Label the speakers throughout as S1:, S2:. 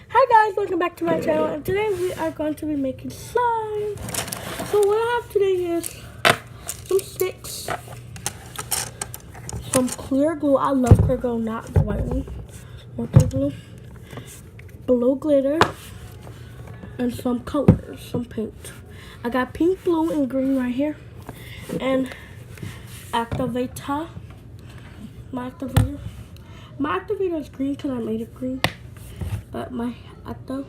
S1: Hi guys, welcome back to my channel, and today we are going to be making slime. So what I have today is some sticks, some clear glue. I love clear glue, not the white one. More clear glue, blue glitter, and some colors, some paint. I got pink, blue, and green right here, and activator. My activator is green because I made it green. But my acto.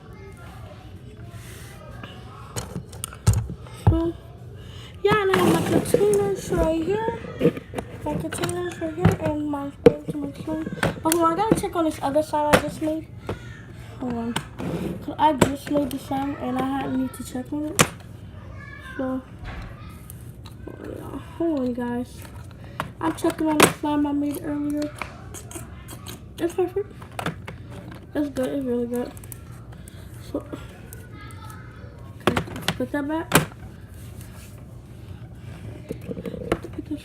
S1: So yeah, and I have my containers right here. And my going to make slime. Oh, hold on, I gotta check on this other slime I just made. Hold on. Cause I just made the slime and I need to check on it. So hold on guys. I'm checking on the slime I made earlier. It's perfect. It's good, it's really good. So okay, let's put that back. Put this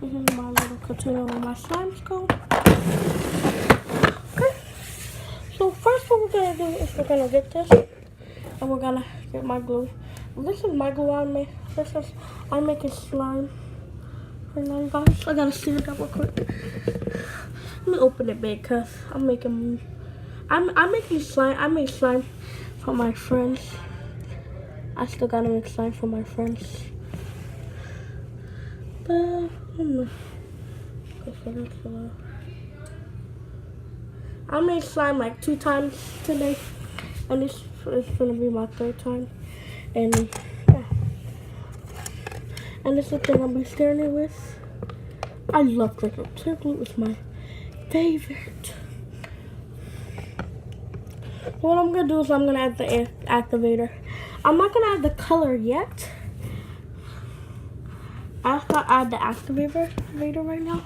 S1: in my little container where my slimes go. Okay. So first what we're gonna do is we're gonna get this and we're gonna get my glue. This is my glue I made. I'm making slime right now, guys. I gotta seal it up real quick. Let me open it big because I'm making slime. I make slime for my friends. I still gotta make slime for my friends. But I made slime like 2 times today, and this is gonna be my 3rd time. And yeah, and this is the thing I'll be stirring it with. I love clear glue. Clear glue is my favorite. What I'm gonna do is I'm gonna add the activator. I'm not gonna add the color yet. I have to add the activator right now.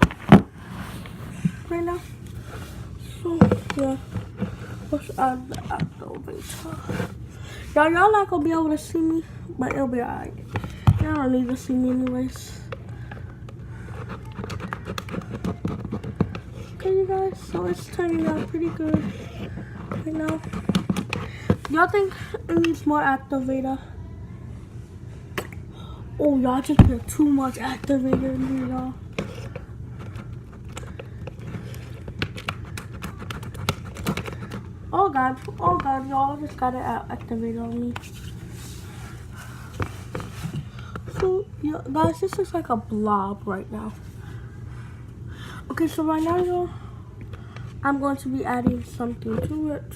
S1: So yeah, let's add the activator. Y'all not gonna be able to see me, but it'll be alright. Y'all don't need to see me anyways. Okay, you guys, so it's turning out pretty good right now. Y'all think it needs more activator? Oh, y'all just put too much activator in here, y'all. Oh god, y'all just got an activator on me. So, yeah, guys, this looks like a blob right now. Okay, so right now, y'all, I'm going to be adding something to it.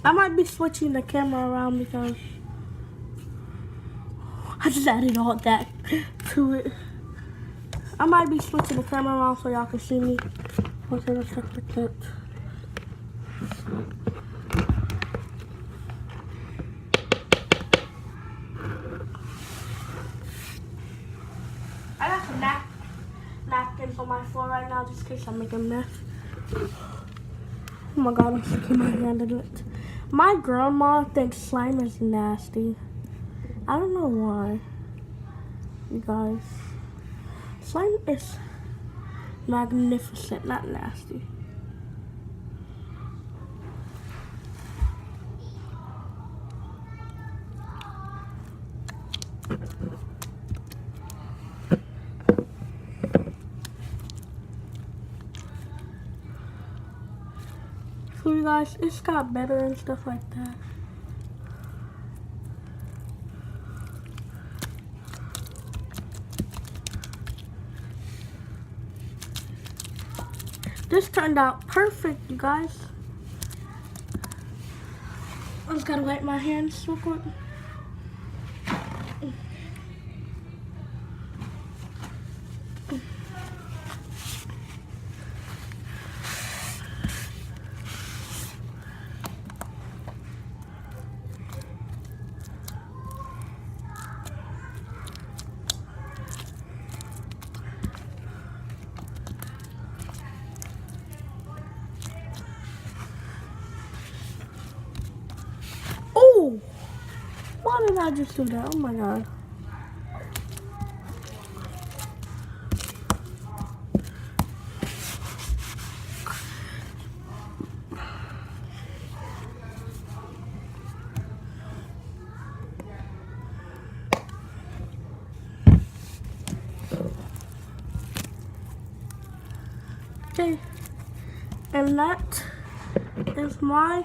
S1: I might be switching the camera around because I just added all that to it. I might be switching the camera around so y'all can see me with it and stuff like that. I got some napkins on my floor right now just in case I make a mess. Oh my god, I'm sticking my hand in it. My grandma thinks slime is nasty. I don't know why. You guys. Slime is magnificent, not nasty. So you guys, it's got better and stuff like that. This turned out perfect, you guys. I just gotta wipe my hands real quick. Oh! Why did I just do that? Oh my god. Okay. And that is my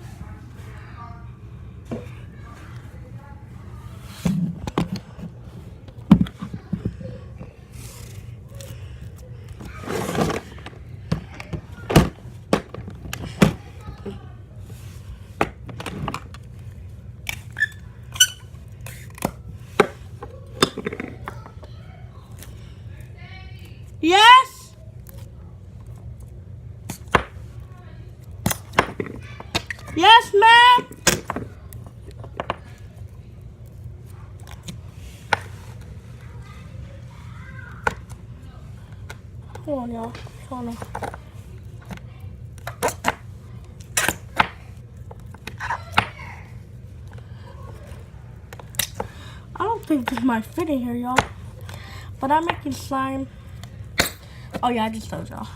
S1: yes. Yes, ma'am. Hold on, y'all. Hold on. I don't think this might fit in here, y'all. But I'm making slime. Oh yeah, I just told y'all.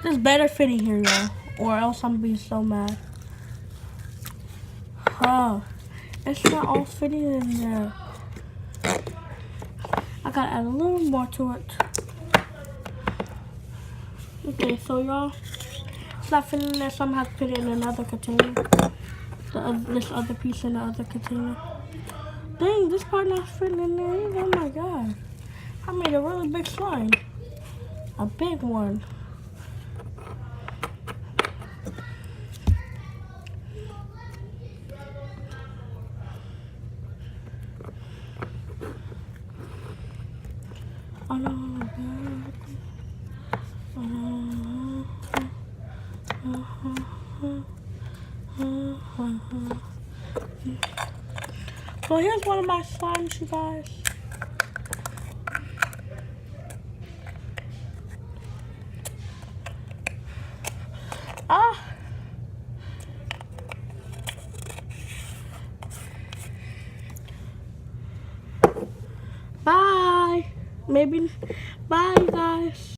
S1: This better fit in here, y'all, or else I'm gonna be so mad. Huh? It's not all fitting in there. I gotta add a little more to it. Okay, so y'all, it's not fitting in there, so I'm gonna have to put it in another container. This other piece in the other container. Dang, this part not fitting in there either. Oh my god. I made a really big slime. A big one. Oh no, god. So here's one of my slimes, you guys. Ah. Bye. Maybe. Bye, you guys.